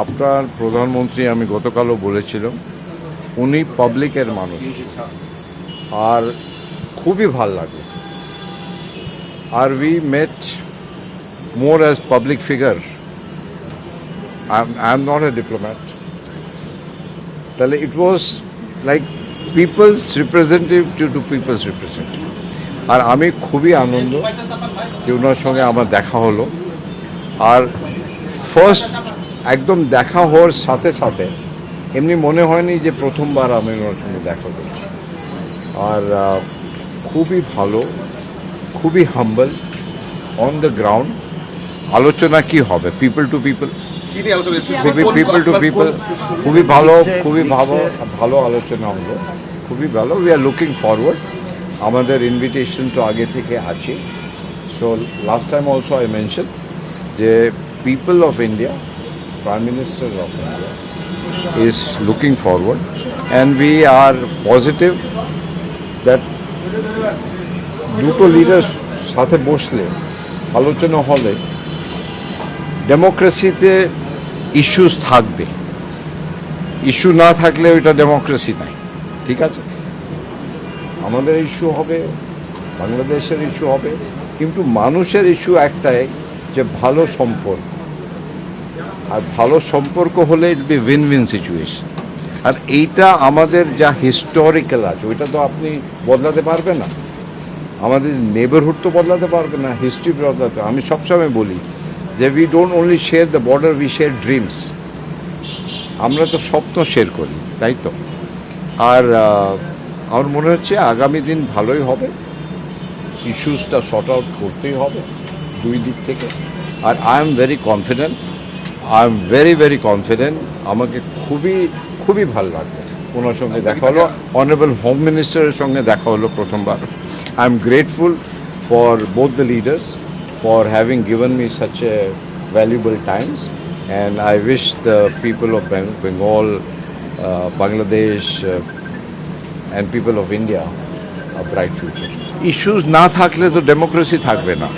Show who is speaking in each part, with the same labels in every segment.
Speaker 1: আপনার প্রধানমন্ত্রী আমি গতকালও বলেছিলাম উনি পাবলিকের মানুষ আর খুবই ভাল লাগে আর we met more as public figure I am not a diplomat তাহলে it was like people's representative to people's representative আর আমি খুবই আনন্দ যে ওনার সঙ্গে আমার দেখা হলো আর ফার্স্ট একদম দেখা হওয়ার সাথে সাথে এমনি মনে হয়নি যে প্রথমবার আমি ওনার সঙ্গে দেখা করছি আর খুবই ভালো খুবই হাম্বল অন দ্য গ্রাউন্ড আলোচনা কি হবে people to people people to people খুবই ভালো আলোচনা হলো খুবই ভালো উই আর লুকিং ফরওয়ার্ড আমাদের ইনভিটেশন তো আগে থেকে আছে so last time also I mention যে people of India Prime Minister of India is looking forward and we are positive that দুটো লিডার সাথে বসলে আলোচনা হলে ডেমোক্রেসিতে ইস্যুস থাকবে ইস্যু না থাকলে ওইটা ডেমোক্রেসি নাই ঠিক আছে আমাদের ইস্যু হবে বাংলাদেশের ইস্যু হবে কিন্তু মানুষের ইস্যু একটাই যে ভালো সম্পর্ক আর ভালো সম্পর্ক হলে it be win win situation আর এইটা আমাদের যা হিস্টোরিক্যাল আছে ওইটা তো আপনি বদলাতে পারবেন না আমাদের নেবারহুড তো বদলাতে পারবে না হিস্ট্রি বদলাতে আমি সবসময় বলি যে we don't only share the border we share dreams আমরা তো স্বপ্ন শেয়ার করি তাই তো আর আমার মনে হচ্ছে আগামী দিন ভালোই হবে ইস্যুসটা শর্ট আউট করতেই হবে দুই দিক থেকে আর I am very confident I am very confident আমাকে খুবই ভালো লাগবে ওনার সঙ্গে দেখা হলো অনারেবল হোম মিনিস্টারের সঙ্গে দেখা হলো প্রথমবার I am grateful for both the leaders for having given me such a valuable Times and I wish the people of Bengal Bangladesh and people of India bright future issues না থাকলে তো ডেমোক্রেসি থাকবে না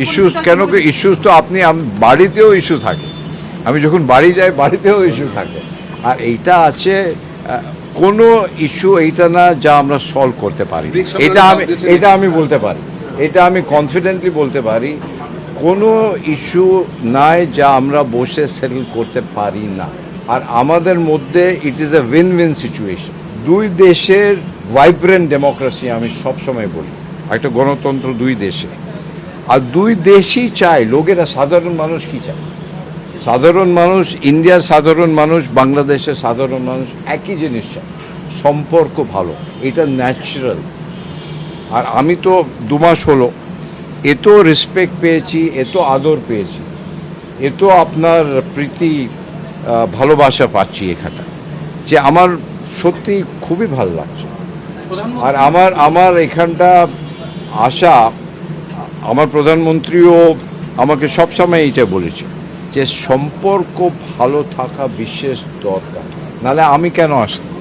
Speaker 1: ইস্যুস কেন কি ইস্যুস তো আপনি বাড়িতেও ইস্যু থাকে আমি যখন বাড়ি যাই বাড়িতেও ইস্যু থাকে আর এইটা আছে কোনো ইস্যু এইটা না যা আমরা সলভ করতে পারি এটা আমি বলতে পারি এটা আমি কনফিডেন্টলি বলতে পারি কোনো ইস্যু নাই যা আমরা বসে সেটেল করতে পারি না আর আমাদের মধ্যে it is a win win situation দুই দেশের ভাইব্রেন্ট ডেমোক্রেসি আমি সবসময় বলি একটা গণতন্ত্র দুই দেশে আর দুই দেশই চায় লোকেরা সাধারণ মানুষ কি চায় সাধারণ মানুষ ইন্ডিয়ার সাধারণ মানুষ বাংলাদেশের সাধারণ মানুষ একই জিনিস চায় সম্পর্ক ভালো এটা ন্যাচারাল আর আমি তো 2 মাস হলো এত রেসপেক্ট পেয়েছি এত আদর পেয়েছি এত আপনার প্রীতি ভালোবাসা পাচ্ছি এখানে যে আমার সত্যি খুবই ভালো লাগছে আর আমার এখানটা আশা আমার প্রধানমন্ত্রীও আমাকে সবসময় এইটা বলেছে যে সম্পর্ক ভালো থাকা বিশেষ দরকার নাহলে আমি কেন আসতাম